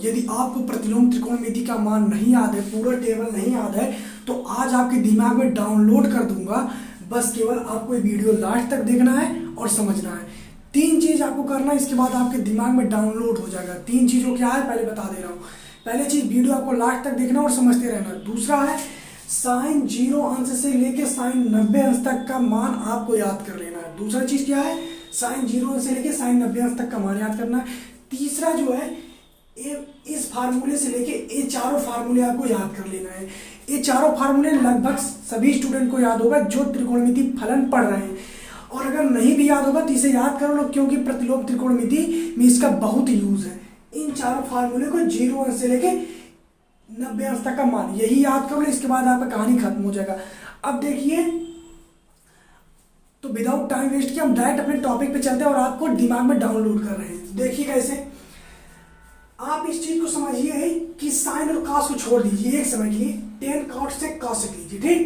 यदि आपको प्रतिलोम त्रिकोणमिति का मान नहीं याद है, पूरा टेबल नहीं याद है, तो आज आपके दिमाग में डाउनलोड कर दूंगा। बस केवल आपको ये वीडियो लास्ट तक देखना है और समझना है। 3 चीज आपको करना है, इसके बाद आपके दिमाग में डाउनलोड हो जाएगा। 3 चीजों क्या है पहले बता दे रहा हूँ। पहले चीज वीडियो आपको लास्ट तक देखना और समझते रहना। दूसरा है साइन 0 अंश से लेके साइन 90 अंश तक का मान आपको याद कर लेना है। दूसरा चीज क्या है, साइन 0 अंश से लेके साइन 90 अंश तक का मान याद करना है। तीसरा जो है इस फार्मूले से लेके ये चारों फार्मूले आपको याद कर लेना है। ये चारों फार्मूले लगभग सभी स्टूडेंट को याद होगा जो त्रिकोणमिति फलन पढ़ रहे हैं, और अगर नहीं भी याद होगा तो इसे याद कर लो, क्योंकि प्रतिलोम त्रिकोणमिति में इसका बहुत यूज है। इन चारों फार्मूले को 0 अंश से लेके 90 अंश तक का मान यही याद कर लो, इसके बाद आपका कहानी खत्म हो जाएगा। अब देखिए, तो विदाउट टाइम वेस्ट किए हम डायरेक्ट अपने टॉपिक पे चलते हैं और आपको दिमाग में डाउनलोड कर रहे हैं। देखिए कैसे, आप इस चीज को समझिए कि साइन और कॉस को छोड़ दीजिए एक समय के लिए। tan cot sec cosec लीजिए, ठीक।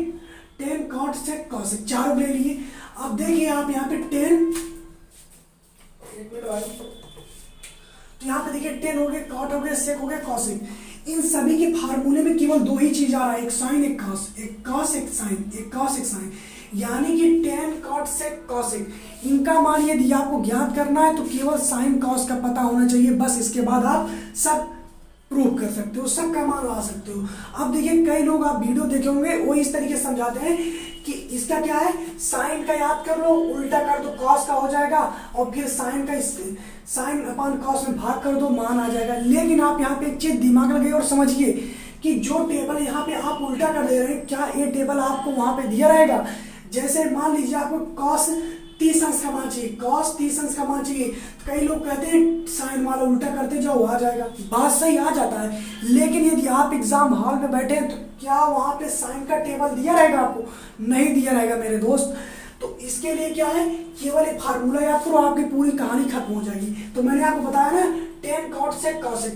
tan cot sec cosec चारों ले लिए। अब देखिए आप यहाँ पे 10, एक मिनट भाई, तो यहाँ पे देखिए 10 हो गए, cot हो गया, sec हो गया, cosec। इन सभी के फार्मूले में केवल 2 ही चीज आ रहा है, एक साइन एक कॉस, एक कॉस एक साइन, एक कॉस एक साइन, यानी कि tan cot sec cosec। इनका मान यदि आपको ज्ञात करना है तो केवल साइन कॉस का पता होना चाहिए, बस। इसके बाद आप सब प्रूव कर सकते हो, सबका मान ला सकते हो। अब देखिए कई लोग आप वीडियो देखे होंगे वो इस तरीके से समझाते हैं कि इसका क्या है, साइन का याद कर लो, उल्टा कर दो कॉस का हो जाएगा, और फिर साइन का साइन अपॉन कॉस में भाग कर दो, मान आ जाएगा। लेकिन आप यहाँ पे एक चीज दिमाग लगाइए और समझिए कि जो टेबल यहाँ पे आप उल्टा कर दे रहे हैं, क्या ये टेबल आपको वहां पे दिया रहेगा? जैसे मान लीजिए आपको कॉस 30 अंश का मान चाहिए, कॉस 30 अंश का मान चाहिए, कई लोग कहते हैं साइन वाला उल्टा करते जाओ आ जाएगा। बात सही आ जाता है, लेकिन यदि आप एग्जाम हॉल में बैठे हैं तो क्या वहां पे साइन का टेबल दिया रहेगा आपको? नहीं दिया रहेगा मेरे दोस्त। तो इसके लिए क्या है, केवल एक फार्मूला याद करो, आपकी पूरी कहानी खत्म हो जाएगी। तो मैंने आपको बताया ना, tan cot sec cosec,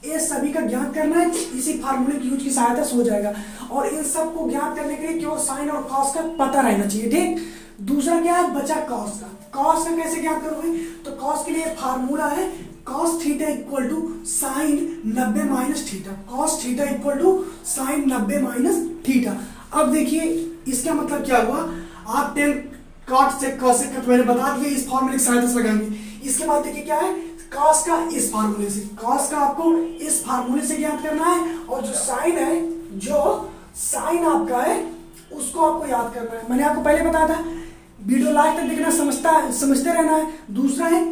ये सभी का ज्ञान करना है, इसी फार्मूले की यूज की सहायता से हो जाएगा। और इन सबको ज्ञात करने के लिए केवल साइन और कॉस का पता रहना चाहिए, ठीक। दूसरा क्या है, बचा कॉस का। कॉस का कैसे ज्ञात करोगे? तो कॉस के लिए फार्मूला है cos theta equal to sine 90 minus theta, cos theta equal to sine 90 minus theta. अब देखिए इसका मतलब क्या हुआ, आप tan cot sec cosec का तो मैंने बता दिया, इस फार्मूले की सहायता से लगाएंगे। इसके बाद देखिए क्या है, कॉस का इस फार्मूले से, कॉस का आपको इस फार्मूले से ज्ञात करना है, और जो साइन है, जो साइन आपका है उसको आपको याद करना है। मैंने आपको पहले बताया था, वीडियो लास्ट तक देखना, समझते रहना है। दूसरा है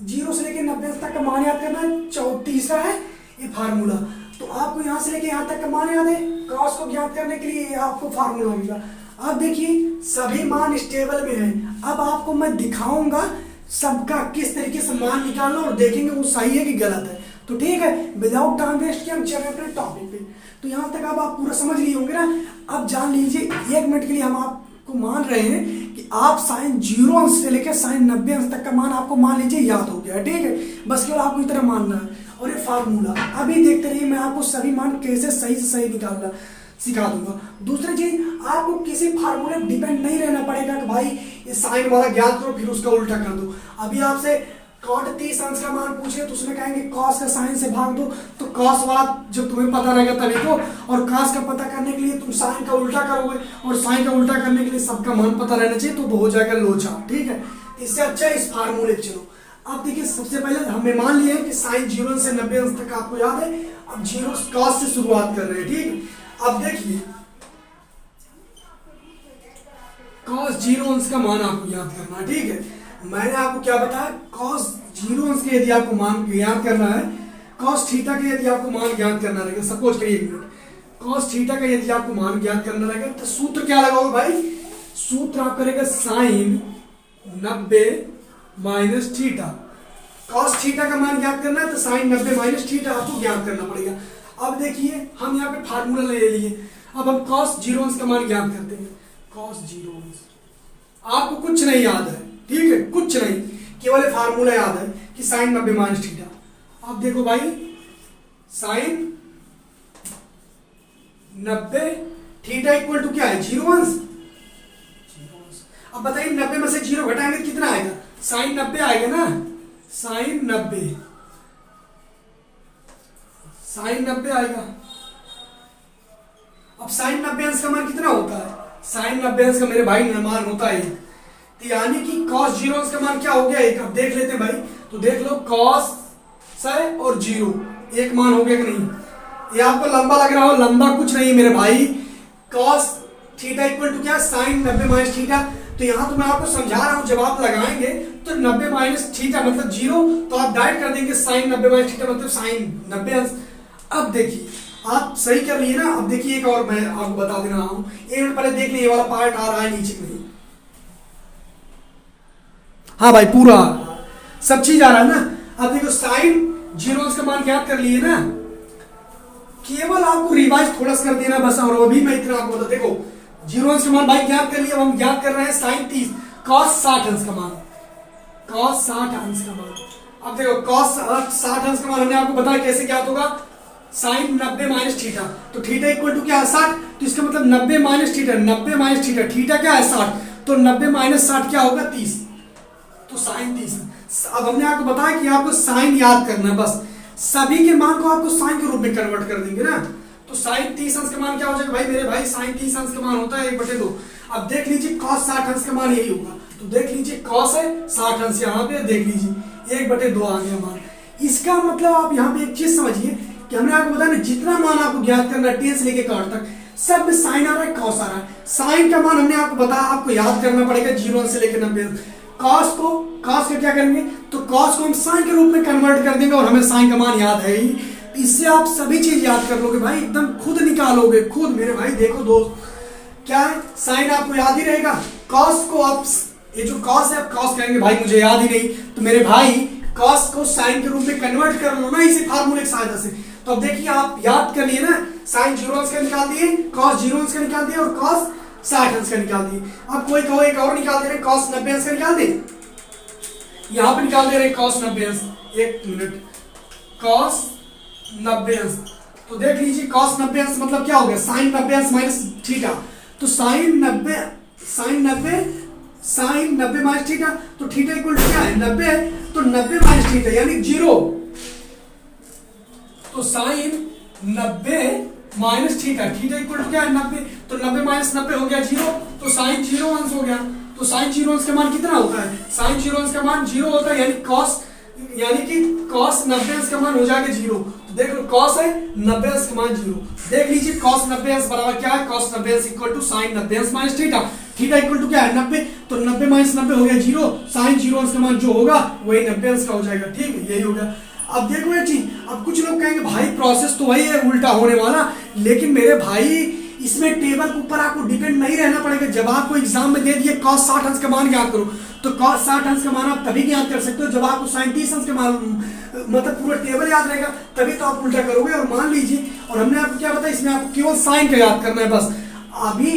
0 से लेकर 90 तक का मान याद करना है। तीसरा है ये फार्मूला, तो आपको यहाँ से लेकर यहाँ तक का मान याद है, कॉस को ज्ञात करने के लिए आपको फार्मूला मिला। अब देखिए सभी मान इस टेबल में है। अब आपको मैं दिखाऊंगा सबका किस तरीके से मान निकालना, और देखेंगे वो सही है कि गलत है। तो ठीक है, विदाउट टाइम वेस्ट किए हम चल रहे अपने टॉपिक पे। तो यहाँ तक अब आप पूरा समझ लिए होंगे ना। अब जान लीजिए 1 मिनट के लिए हम आपको मान रहे हैं कि आप साइन 0 अंश से लेकर साइन 90 अंश तक का मान आपको मान लीजिए याद हो गया, ठीक है। बस केवल आपको इतना मानना है, और ये फार्मूला अभी देखते रहिए, मैं आपको सभी मान कैसे सही से सही निकालना सिखा दूंगा। दूसरी चीज, आपको किसी फार्मूले पर डिपेंड नहीं रहना पड़ेगा कि भाई ये साइन वाला ज्ञात करो फिर उसका उल्टा कर दो। अभी आपसे cot 30 अंश का मान पूछे तो उसमें कहेंगे cos का साइन से भाग दो, तो cos वाला जब तुम्हें पता रहेगा तभी तो, और cos का पता करने के लिए तुम साइन का उल्टा करोगे, और साइन का उल्टा करने के लिए सबका मान पता रहना चाहिए, तो वो हो जाएगा लोचा, ठीक है। इससे अच्छा इस फार्मूले चलो। अब देखिए सबसे पहले हमने मान लिया है कि साइन 0 से 90 अंश तक आपको याद है। अब 0 cos से शुरुआत कर रहे हैं, ठीक। अब देखिए cos 0 अंश का मान आपको याद करना है, ठीक है। मैंने आपको क्या बताया, cos 0 अंश के यदि आपको मान याद करना है, cos थीटा के यदि आपको मान ज्ञात करना रहेगा, सपोज करिए 1 मिनट, cos थीटा का यदि आपको मान ज्ञात करना रहेगा तो सूत्र क्या लगाओगे भाई? सूत्र आप करेगा sine 90 minus theta. cos theta का मान ज्ञात करना है तो साइन 90 माइनस थीटा आपको ज्ञात करना पड़ेगा। अब देखिए हम यहाँ पे फार्मूला ले लिए। अब हम cos 0 अंश का मान ज्ञात करते हैं। cos 0 अंश आपको कुछ नहीं याद है, ठीक है, कुछ नहीं, केवल फार्मूला याद है कि साइन 90 माइनस थीटा। अब देखो भाई, साइन 90 थीटा इक्वल टू क्या है, 0 अंश। अब बताइए 90 में से 0 घटाएंगे तो कितना आएगा? साइन 90 आएगा ना, साइन 90 साइन 90 आएगा। अब साइन 90 अंश का मान कितना होता है? साइन 90 अंश का मेरे भाई मान होता है 1। तो यानी कि कॉस 0 अंश का मान क्या हो गया? 1। अब देख लेते हैं भाई, तो देख लो कॉस और 0 एक मान हो गया कि नहीं? ये आपको लंबा लग रहा हो, लंबा कुछ नहीं मेरे भाई, कॉस थीटा इक्वल टू क्या? Sine 90 minus theta. तो यहाँ तो मैं आपको समझा रहा हूँ, जब आप लगाएंगे तो 90 माइनस थीटा मतलब 0, तो आप डायरेक्ट कर देंगे साइन 90 माइनस थीटा मतलब साइन 90 अंश। अब देखिए आप सही कर लिए ना। अब देखिए एक और मैं आपको बता दे रहा हूँ, एक मिनट पहले देख लिए ये वाला पार्ट आ रहा है नीचे में। हाँ भाई पूरा सब चीज आ रहा है ना। अब देखो साइन 0 अंश का मान ज्ञात कर लिए ना, केवल आपको रिवाइज थोड़ा सा कर देना बस। और अभी मैं इतना आपको बता, देखो 0 अंश का मान भाई ज्ञात कर लिया। हम ज्ञात कर रहे हैं साइन 30 कॉस 60 अंश का मान, कॉस 60 अंश का मान। अब देखो कॉस 60 अंश का मान हमने आपको बताया कैसे ज्ञात होगा, साइन 90 माइनस थीटा। तो थीटा इक्वल टू क्या है? 60। तो इसका मतलब 90 minus theta, 90 minus theta, theta क्या है? 60। तो 90 माइनस 60 क्या होगा? 30। तो साइन 30। अब हमने आपको बताया कि आपको साइन याद करना है बस, सभी के मान को आपको साइन के रूप में कन्वर्ट कर देंगे ना। तो साइन 30 अंश का मान क्या हो जाएगा भाई मेरे भाई? साइन 30 अंश का मान होता है 1/2। अब देख लीजिए कॉस 60 अंश का मान यही होगा। तो देख लीजिए कॉस है 60 अंश, यहाँ पे देख लीजिए 1/2 आ गया मान। इसका मतलब आप यहाँ पे एक चीज समझिए कि हमने आपको बताया जितना मान आपको ज्ञात करना है टेन से लेके कॉट तक, सब में साइन आ रहा है, कॉस आ रहा है। साइन का मान हमने आपको बताया, आपको याद करना पड़ेगा 0 से लेकर 90। कॉस का क्या करेंगे? तो कॉस को हम साइन के रूप में कन्वर्ट कर देंगे और हमें साइन का मान याद है ही। इससे आप सभी चीज याद कर लोगे भाई, एकदम खुद निकालोगे खुद मेरे भाई। देखो दोस्त क्या है, साइन आपको याद ही रहेगा। कॉस को आप, ये जो कॉस है, आप कॉस कहेंगे भाई मुझे याद ही नहीं, तो मेरे भाई कॉस को साइन के रूप में कन्वर्ट कर लो ना इसी फार्मूले की सहायता से। तो अब देखिए आप याद कर लिए ना, साइन 0 अंश का निकाल दिए, कॉस 0 अंश का निकाल दिए और कॉस 60 अंश का निकाल दिए। अब कोई कहो एक और निकाल दे रहे, कॉस 90 अंश का निकाल दे, यहां पे निकाल दे रहे कॉस 90 अंश। एक मिनट, कॉस 90 अंश। तो देख लीजिए कॉस 90 अंश मतलब क्या हो गया? साइन 90 अंश माइनस थीटा। तो साइन 90 माइनस थीटा, तो थीटा इक्वल टू क्या है? 90 है। तो 90 माइनस थीटा यानी 0। तो sine 90 minus theta, theta equal to क्या है? 90। तो 90 माइनस 90 हो गया 0। तो साइन 0 अंश हो गया। तो साइन 0 अंश का मान कितना होता है? साइन 0 अंश का मान 0 होता है, यानी कि कॉस 90 अंश का मान हो जाएगा 0। तो देख लो कॉस है 90 अंश का मान 0। देख लीजिए कॉस 90 अंश बराबर क्या है? कॉस 90 अंश इक्वल टू साइन 90 अंश minus theta. Theta equal to क्या है? 90। तो 90 माइनस 90 हो गया 0। साइन 0 अंश का मान जो होगा वही 90 अंश का हो जाएगा। ठीक है, यही हो गया। अब देखो ये चीज, अब कुछ लोग कहेंगे भाई प्रोसेस तो वही है, उल्टा होने वाला। लेकिन मेरे भाई इसमें टेबल के ऊपर आपको डिपेंड नहीं रहना पड़ेगा। जब आपको एग्जाम में दे दिए कॉस 60 अंश का मान ज्ञात करो, तो कॉस 60 अंश का मान आप तभी ज्ञात कर सकते हो जब आपको साइन 30 अंश का मान मतलब पूरा टेबल याद रहेगा, तभी तो आप उल्टा करोगे। और मान लीजिए, और हमने आपको क्या बताया, इसमें आपको केवल साइन का याद करना है बस। अभी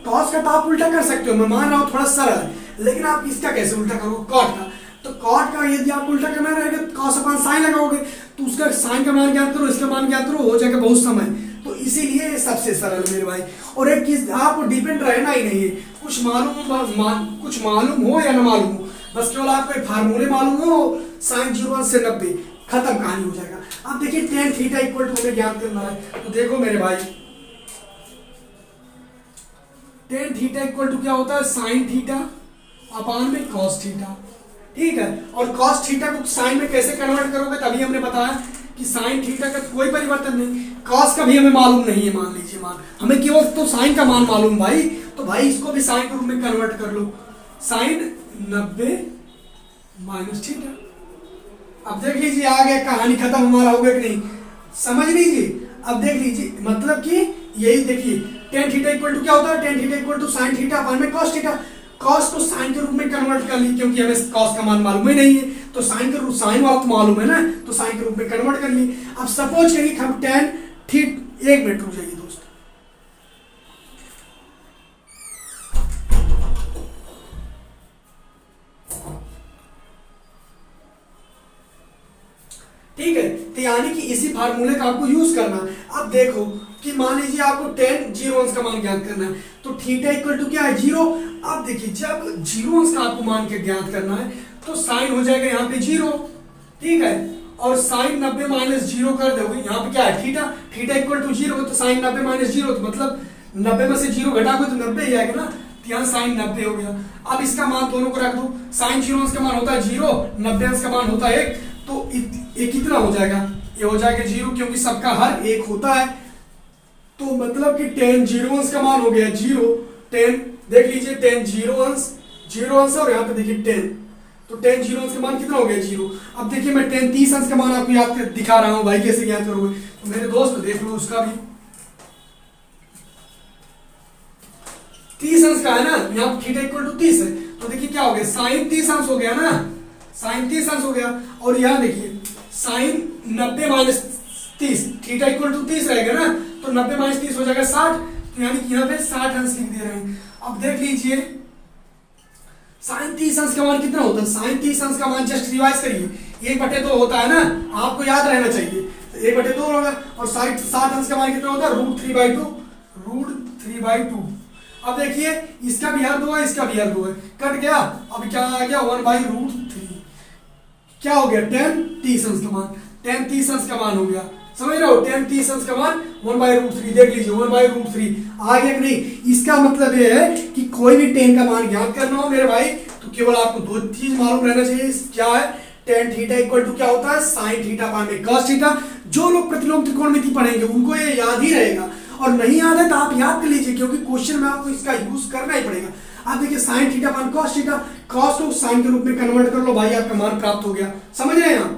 कॉस का तो आप उल्टा कर सकते हो, मैं मान रहा हूँ थोड़ा सरल है, लेकिन आप इसका कैसे उल्टा करोगे? कॉट का। तो कॉट का यदि आप उल्टा करना रहेगा, कॉस अपन साइन लगाओगे, तो उसका साइन का मान ज्ञात करो, इसका मान ज्ञात करो, हो जाएगा बहुत समय। तो इसीलिए सबसे सरल मेरे भाई। और एक चीज, आपको डिपेंड रहना ही नहीं है, कुछ मालूम हो या ना मालूम हो, बस केवल आपको फार्मूले मालूम हो, साइन 0 से 90, खत्म कहानी हो जाएगा। अब देखिए टेन थीटा इक्वल टू हमें ज्ञात करना है। तो देखो मेरे भाई, टेन थीटा इक्वल टू क्या होता है? साइन थीटा अपान में कॉस थीटा। ठीक है, और कॉस थीटा को साइन में कैसे कन्वर्ट करोगे? तभी हमने बताया कि साइन थीटा का कोई परिवर्तन नहीं, कॉस का भी हमें मालूम नहीं है। मान लीजिए हमें केवल तो साइन का मान मालूम भाई, तो भाई इसको भी साइन के रूप में कन्वर्ट कर लो, साइन 90 माइनस थीटा। अब देख लीजिए आ गया, कहानी खत्म हमारा, हो गया कि नहीं? समझ लीजिए। अब देख लीजिए, मतलब कि यही देखिए टेन थीटा इक्वल टू क्या होता है? Tan theta equal to sine theta upon में कॉस थीटा। कॉस को साइन के रूप में कन्वर्ट कर ली, क्योंकि हमें कॉस का मान मालूम ही नहीं है, तो साइन के रूप, साइन वाला तो मालूम है ना, तो साइन के रूप में कन्वर्ट कर ली। अब सपोज करिए हम टेन थीटा, एक मिनट रुक जाइए दोस्त, ठीक है। तो यानी कि इसी फार्मूले का आपको यूज करना है। अब देखो कि मान लीजिए आपको टेन 0 अंश का मान ज्ञात करना है, तो थीटा इक्वल टू क्या है? 0। अब देखिए जब 0 अंश का आपको मान के ज्ञात करना है, तो साइन हो जाएगा यहाँ पे 0, ठीक है, और साइन 90 माइनस 0 कर दोगे, यहाँ पे क्या है थीटा, थीटा इक्वल टू 0 तो साइन 90 माइनस 0 तो मतलब 90 में से 0 घटाओगे तो 90 ही आएगा ना, तो यहाँ साइन 90 हो गया। अब इसका मान दोनों को रख दो, साइन 0 अंश का मान होता है 0, 90 अंश का मान होता है 1, तो ये कितना हो जाएगा, ये हो जाएगा 0 क्योंकि सबका हर 1 होता है। तो मतलब कि tan 0 अंश का मान हो गया 0, tan देख लीजिए tan 0 अंश और यहाँ पे देखिए tan, तो tan 0 अंश का मान कितना हो गया 0। अब देखिए मैं tan 30 अंश का मान आपको याद कर दिखा रहा हूँ भाई, कैसे याद करोगे, तो मेरे दोस्त देख लो उसका भी 30 अंश का है ना, यहाँ थीटा इक्वल टू 30 है, तो देखिए क्या हो गया साइन 30 अंश हो गया ना, साइन 30 अंश हो गया। और यहाँ देखिए sine 90 minus 30, theta equal to 30 रहेगा ना, तो 90 माइनस 30 हो जाएगा 60, तो यानी कि यहाँ पे 60 अंश लिख दे रहे हैं। अब देख लीजिए साइन 30 अंश का मान कितना होता है, साइन 30 अंश का मान जस्ट रिवाइज करिए 1/2 होता है ना, आपको याद रहना चाहिए, तो 1/2 होगा। और 60 अंश का मान कितना होता है √3/2। अब देखिए इसका भी हर 2 है, इसका भी हर 2 है, कट गया, अब क्या आ गया 1/√3, क्या हो गया tan 30 अंश का मान, tan 30 अंश का मान हो गया, समझ रहे हो, tan 30 अंश का मान 1/√3, देख लीजिए 1/√3 आ गया कि नहीं। इसका मतलब ये है कि कोई भी tan का मान ज्ञात करना हो मेरे भाई तो केवल आपको 2 चीज मालूम रहना चाहिए, क्या है tan थीटा इक्वल टू क्या होता है sin थीटा अपान में cos थीटा। जो लोग प्रतिलोम त्रिकोणमिति पढ़ेंगे उनको ये याद ही रहेगा, और नहीं याद है तो आप याद कर लीजिए क्योंकि क्वेश्चन में आपको इसका यूज करना ही पड़ेगा। आप देखिए sin theta upon cos theta, cos को sin के रूप में कन्वर्ट कर लो भाई, आपका मान प्राप्त हो गया, समझ रहे हैं आप।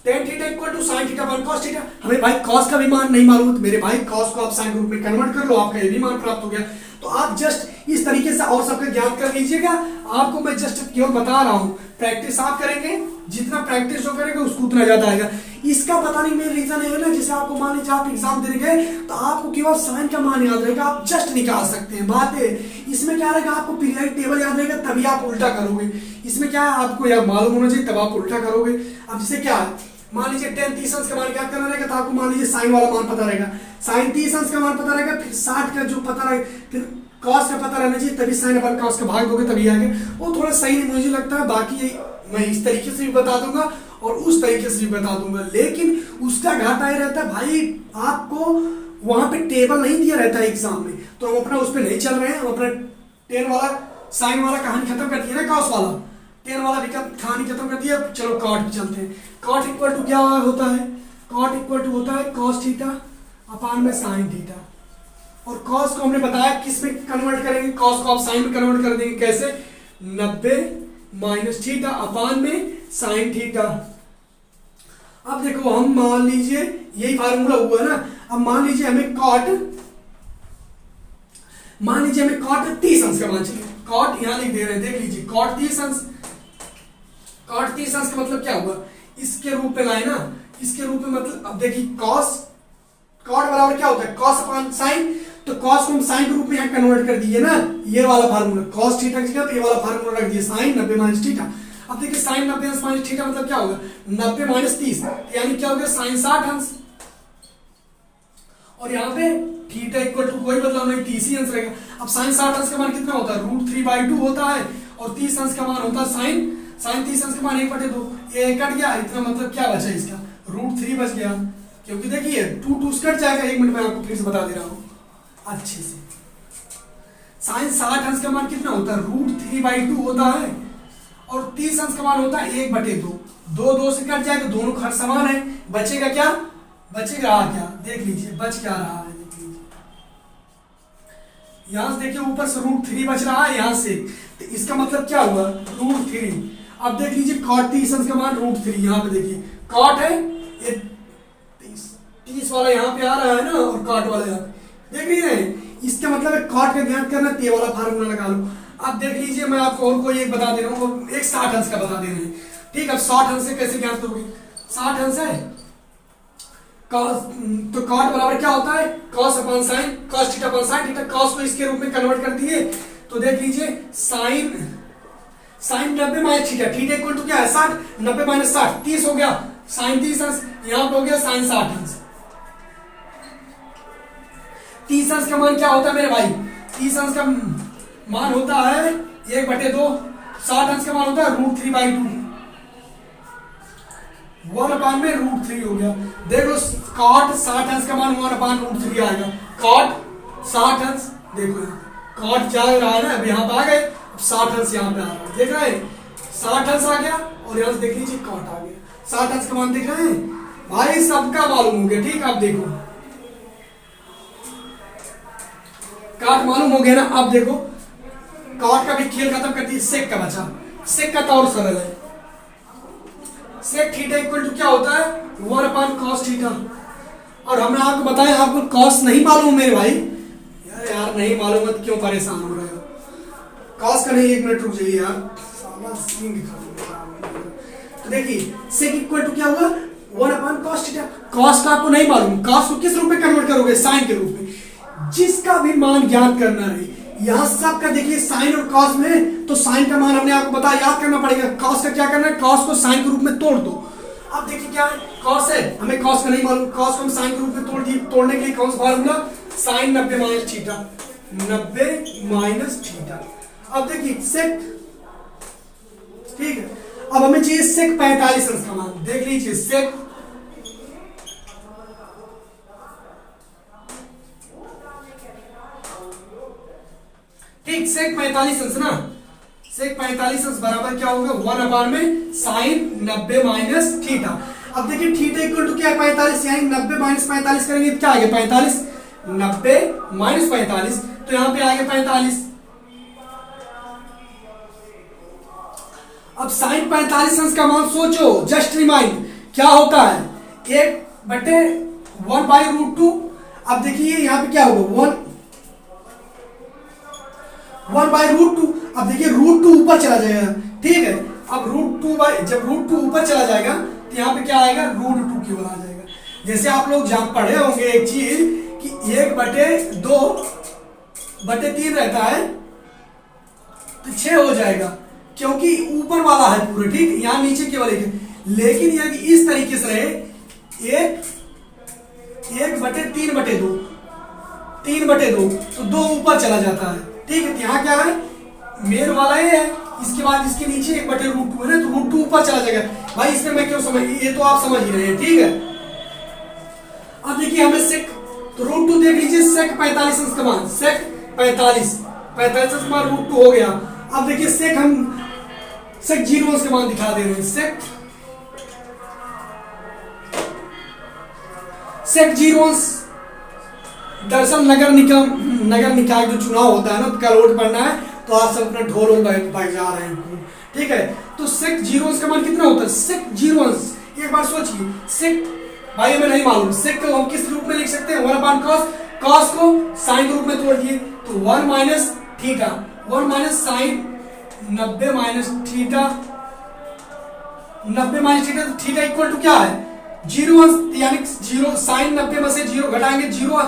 tan theta equal to sin theta upon cos theta, हमें भाई cos का भी मान नहीं मालूम तो मेरे भाई cos को आप sin के रूप में कन्वर्ट कर लो, आपका ये भी मान प्राप्त हो गया। तो आप जस्ट इस तरीके से और सबका ज्ञान कर लीजिएगा, आपको मैं जस्ट केवल बता रहा हूँ, प्रैक्टिस आप करेंगे, जितना प्रैक्टिस जो करेंगे उसको उतना ज्यादा आएगा। इसका बताने में रीजन है ना, जैसे आपको मान लीजिए आप एग्जाम देने गए तो आपको केवल साइन का मान याद रहेगा, आप जस्ट निकाल सकते हैं, बात है इसमें क्या रहेगा, आपको पीरियडिक टेबल याद रहेगा तभी आप उल्टा करोगे, इसमें क्या है आपको यह मालूम होना चाहिए तब आप उल्टा करोगे। अब जैसे क्या है मान लीजिए tan 30 अंश का मान क्या करना रहेगा, तो आपको मान लीजिए साइन वाला मान पता रहेगा, साइन 30 अंश का मान पता रहेगा, फिर 60 का जो पता रहेगा, फिर cos का पता रहना चाहिए, तभी साइन अपन cos का भाग दोगे तभी आएगा, वो थोड़ा सही नहीं मुझे लगता है। बाकी मैं इस तरीके से भी बता दूंगा और उस तरीके से भी बता दूंगा, लेकिन उसका घाटा ही रहता है भाई, आपको वहां पे टेबल नहीं दिया रहता है एग्जाम में, तो हम अपना उस पर नहीं चल रहे हैं, हम अपना tan वाला साइन वाला कहानी खत्म कर दिया ना, cos वाला tan वाला भी कहानी खत्म कर दिया, चलो cot पे चलते हैं। cot इक्वल टू क्या होता है, cot इक्वल टू होता है cos थीटा अपान में sin थीटा, और cos को हमने बताया किस में कन्वर्ट करेंगे, cos को आप sin में कन्वर्ट कर देंगे, कैसे 90 माइनस थीटा अपान में sin थीटा। अब देखो हम मान लीजिए यही फार्मूला हुआ ना, अब मान लीजिए हमें cot 30 अंश का मान चाहिए, cot यहां लिख दे रहे हैं, देख लीजिए cot 30 अंश, cot 30 अंश का मतलब क्या हुआ, इसके रूप में लाए ना, इसके रूप में मतलब अब देखिए cos cot बराबर क्या होता है cos अपान sin, तो cos को हम sin के रूप में यहाँ कन्वर्ट कर दिए ना, ये वाला फार्मूला cos थीटा की जगह ये वाला फार्मूला रख दिए sin 90 माइनस थीटा। अब देखिए sin 90 माइनस थीटा मतलब क्या होगा 90 माइनस 30, यानी क्या हो गया sin 60 अंश, और यहाँ पे थीटा इक्वल टू कोई बदलाव नहीं 30 ही अंश रहेगा। अब sin 60 अंश का मान कितना होता है √3/2 होता है, और 30 अंश का मान होता है sin 30 अंश का मान 1/2, ये कट गया, इतना मतलब क्या बचा इसका √3 बच गया, क्योंकि देखिए 2 कट जाएगा, 1 मिनट में आपको फिर से बता दे रहा हूँ अच्छे से। sin 60 अंश का मान कितना होता है √3/2 होता है, और 30 अंश का मान होता है 1/2, 2 से कट जाएगा, दोनों खर्च समान है, बचेगा क्या, बचेगा क्या, देख लीजिए बच क्या रहा है, देख लीजिए यहां से देखिए ऊपर से √3 बच रहा है यहां से, तो इसका मतलब क्या हुआ √3। अब देख लीजिए cot 30 अंश का मान √3, यहाँ पे देखिए cot है ये 30 वाला यहाँ पे आ रहा है ना, और cot वाला यहाँ पे देख रहे हैं, इसका मतलब है cot का ज्ञात करना, ते वाला फार्मूला लगा लो। अब देख लीजिए मैं आपको और कोई एक बता दे रहा हूँ, एक 60 अंश का बता दे रहे हैं, ठीक है। अब 60 अंश से कैसे ज्ञात करोगे, 60 अंश है cos, तो cot बराबर क्या होता है cos अपान sin, cos theta upon sin theta, cos को इसके रूप में कन्वर्ट कर दिए, तो देख लीजिए sin 90 minus theta, theta equal to क्या है 60, 90 माइनस 60 30 हो गया, sin 30 अंश, यहाँ पे हो गया sin 60 अंश। 30 अंश का मान क्या होता है मेरे भाई, 30 अंश का मान होता है 1/2, 60 अंश का मान होता है √3/2, 1/√3 हो गया। देख लो cot 60 अंश का मान 1/√3 आएगा। cot 60 अंश, देखो यहाँ cot जा रहा है ना, अब यहाँ पे आ गए, अब 60 अंश यहाँ पे आ रहा है, देख रहे हैं 60 अंश आ गया, और यहाँ से देख लीजिए cot आ गया। 60 अंश का मान देख रहे हैं भाई, सबका मालूम हो गया। ठीक, अब देखो cot मालूम हो गया ना। अब देखो cot का भी खेल खत्म कर दिया, sec का बचा। sec का तो और सरल है, sec थीटा इक्वल टू क्या होता है 1/cos थीटा। और हमने आपको बताया, आपको cos नहीं मालूम मेरे भाई, यार नहीं मालूम है तो क्यों परेशान हो रहे हो। cos का नहीं, 1 मिनट रुक जाइए यार, साला सीन दिखा दूंगा। तो देखिए sec इक्वल टू क्या होगा 1/cos थीटा। cos का आपको नहीं मालूम, cos को किस रूप में कन्वर्ट करोगे, sin के रूप में। जिसका भी मान ज्ञात करना है, यहां सबका देखिए साइन और कॉस में, तो साइन का मान हमने आपको बताया, याद करना पड़ेगा। कॉस का क्या करना है, कॉस को साइन के रूप में तोड़ दो। अब देखिए क्या है, कॉस है, हमें कॉस का नहीं मालूम, कॉस को हम साइन के रूप में तोड़ दिए। तोड़ने के लिए कौन सा formula, sine 90 minus theta, 90 minus theta. अब देखिए सेक, ठीक है, अब हमें चाहिए सेक 45 अंश का मान। देख लीजिए सेक, ठीक, सेक 45 अंश ना, सेक 45 अंश बराबर क्या होगा 1 में साइन 90 माइनस थीटा। अब देखिए थीटा इक्वल टू क्या है 45, यानी 90 माइनस 45 करेंगे तो क्या आ गया 45, 90 माइनस 45, तो यहां पे आ गया 45। अब साइन 45 अंश का मान सोचो, जस्ट रिमाइंड क्या होता है 1/√2। अब देखिए यहां पे क्या होगा 1/√2। अब देखिए √2 ऊपर चला जाएगा, ठीक है। अब √2 जब √2 ऊपर चला जाएगा तो यहाँ पे क्या आएगा √2 केवल आ जाएगा। जैसे आप लोग जहां पढ़े होंगे एक चीज कि 1/2/3 रहता है तो 6 हो जाएगा, क्योंकि ऊपर वाला है पूरे, ठीक, यहाँ नीचे केवल एक है। लेकिन यदि इस तरीके से रहे 1/3/2, 3/2, तो 2 ऊपर चला जाता है, ठीक है। यहाँ क्या है मेन वाला ये है, इसके बाद इसके नीचे 1/√2 है ना, तो √2 ऊपर चला जाएगा। भाई इसमें मैं क्यों समझ, ये तो आप समझ ही रहे हैं, ठीक है। अब देखिए हमें सेक, तो √2 देख लीजिए, सेक 45 अंश का मान, सेक 45 अंश का मान √2 हो गया। अब देखिए सेक, हम सेक 0 अंश का मान दिखा दे रहे हैं, सेक 0 अंश। दरअसल नगर निकाय जो चुनाव होता है ना, तो कल वोट पड़ना है, तो आप सब अपना ढोल बजा रहे हैं, ठीक है। तो सेक 0 अंश का मान कितना होता है, सेक 0 अंश, एक बार सोचिए, सेक भाई हमें नहीं मालूम, सेक को हम किस रूप में लिख सकते हैं 1/cos, cos को साइन के रूप में तोड़ दिए तो 1 minus theta, 1 minus sine 90 minus theta, 90 minus theta, तो थीटा इक्वल टू क्या है 0 अंश, यानी 0, साइन 90 में से 0 घटाएंगे 0,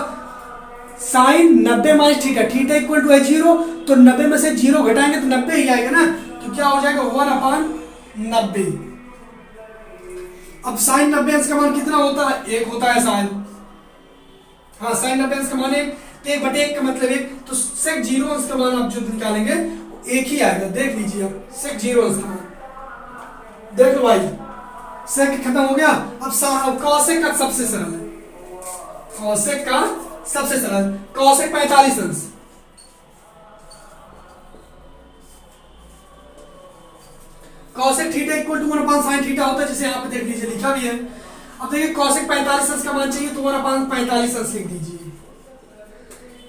sine 90 minus theta, theta equal to है 0, तो 90 में से 0 घटाएंगे तो 90 ही आएगा ना, तो क्या हो जाएगा 1/90। अब साइन 90 अंश का मान कितना होता है, 1 होता है साइन, हाँ साइन 90 अंश का मान 1, तो 1/1 का मतलब 1, तो सेक 0 अंश का मान आप जो निकालेंगे एक ही आएगा। देख लीजिए आप सेक 0 अंश का मान, देख लो भाई सेक खत्म हो गया। अब कॉसेक का सबसे सरल है, कॉसेक का सबसे सरल, कॉसेक 45 अंश, cosec theta equal to 1/sin theta होता है, जिसे यहाँ पे देख लीजिए लिखा भी है। अब देखिए कॉसेक 45 अंश का मान चाहिए तो 1/45 अंश लिख दीजिए।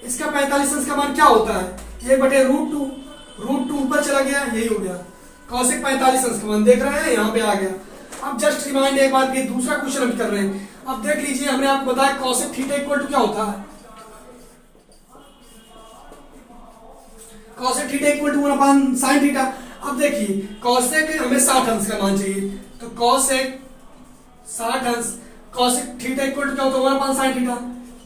इसका 45 अंश का मान क्या होता है 1/√2, √2 ऊपर चला गया, यही हो गया कॉसेक 45 अंश का मान, देख रहे हैं यहाँ पे आ गया। अब जस्ट रिमाइंड एक बार फिर दूसरा क्वेश्चन हम कर रहे हैं। अब देख लीजिए हमने आपको बताया कॉसेक थीटा इक्वल टू क्या होता है, cosec theta equal to 1/sin theta. अब देखिए कॉसेक हमें 60 अंश का मान चाहिए, तो कॉसेक 60 अंश, कॉसेक थीटा इक्वल टू क्या होता है 1/sin theta,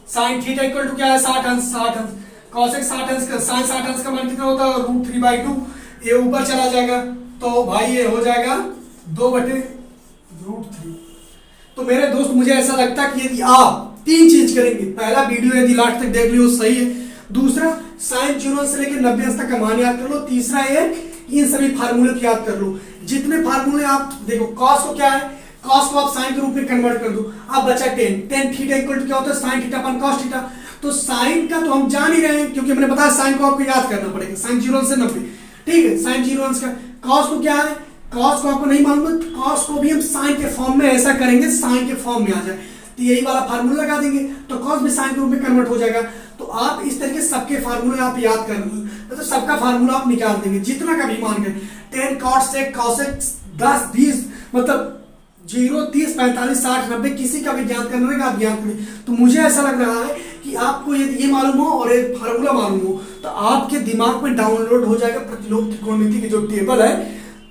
sin theta equal to क्या है 60 अंश, 60 अंश, कॉसेक 60 अंश का, sin 60 अंश का मान कितना होता है √3/2, ये ऊपर चला जाएगा तो भाई ये हो जाएगा 2/√3। तो मेरे दोस्त मुझे ऐसा लगता है कि यदि आप 3 चीज करेंगे, पहला वीडियो यदि लास्ट तक देख लियो सही है, दूसरा साइन 0 से लेकर 90 अंश तक का मान याद कर लो, तीसरा ये इन सभी फार्मूले को याद कर लो। जितने फार्मूले आप देखो, कॉस को क्या है कॉस को आप साइन के रूप में कन्वर्ट कर दो, अब बचा टेन थीटा इक्वल टू क्या होता है साइन थीटा अपन कॉस थीटा। तो साइन का तो हम जान ही रहे हैं क्योंकि मैंने बताया साइन को आपको याद करना पड़ेगा, साइन 0 से 90, ठीक है, साइन 0 का। कॉस को क्या है, कॉस को आपको नहीं मालूम है, कॉस को भी हम साइन के फॉर्म में ऐसा करेंगे साइन के फॉर्म में आ जाए, तो यही वाला फार्मूला लगा देंगे तो कॉस भी साइन के रूप में कन्वर्ट हो जाएगा। तो आप इस तरीके सबके फार्मूले आप याद कर लो, तो सबका फार्मूला आप निकाल देंगे जितना का भी मान के, टेन कॉस सेक कॉसेक 10 20 मतलब 0 30 45 60 90 किसी का भी ज्ञान करना है आप ज्ञान करें। तो मुझे ऐसा लग रहा है कि आपको यदि ये मालूम हो और एक फार्मूला मालूम हो तो आपके दिमाग में डाउनलोड हो जाएगा प्रतिलोम त्रिकोणमिति की जो टेबल है।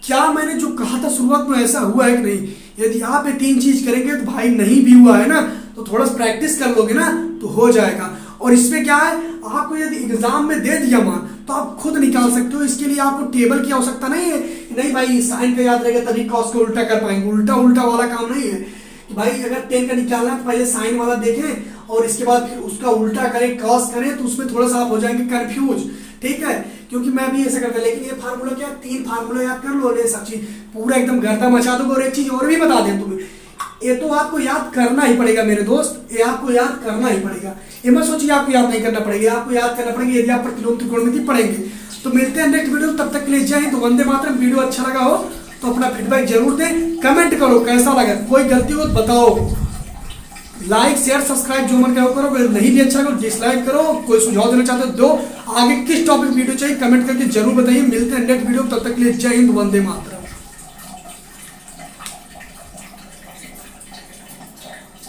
क्या मैंने जो कहा था शुरुआत में ऐसा हुआ है कि नहीं? यदि आप ये 3 चीज करेंगे तो भाई नहीं भी हुआ है ना तो थोड़ा सा प्रैक्टिस कर लोगे ना तो हो जाएगा। और इसमें क्या है, आपको यदि एग्जाम में दे दिया मान तो आप खुद निकाल सकते हो, इसके लिए आपको टेबल की आवश्यकता नहीं है। नहीं भाई साइन का याद रहेगा तभी कॉस को उल्टा कर पाएंगे, उल्टा वाला काम नहीं है कि भाई अगर 10 का निकालना है तो पहले साइन वाला देखें और इसके बाद फिर उसका उल्टा करें कॉस करें, तो उसमें थोड़ा सा आप हो जाएंगे कंफ्यूज, ठीक है, क्योंकि मैं भी ऐसा करता। लेकिन ये फार्मूला क्या, 3 फार्मूला याद कर लो, सब चीज पूरा एकदम गर्दा मचा दो। और एक चीज और भी बता दें तुम्हें, ये तो आपको याद करना ही पड़ेगा मेरे दोस्त, ये आपको याद करना ही पड़ेगा, ये मत सोचिए आपको याद नहीं करना पड़ेगा, आपको याद करना पड़ेगा यदि आप प्रतिलोम त्रिकोणमिति पढ़ेंगे। तो मिलते हैं नेक्स्ट वीडियो, तब तक के लिए जय हिंद, वंदे मातरम। वीडियो अच्छा लगा हो तो अपना फीडबैक जरूर दें, कमेंट करो कैसा लगा, कोई गलती हो तो बताओ, लाइक शेयर सब्सक्राइब जो मन करो करो, अगर नहीं भी अच्छा करो डिसलाइक करो, कोई सुझाव देना चाहते हो दो, आगे किस टॉपिक वीडियो चाहिए कमेंट करके जरूर बताइए। मिलते हैं नेक्स्ट वीडियो, तब तक के लिए जय हिंद, वंदे मातरम।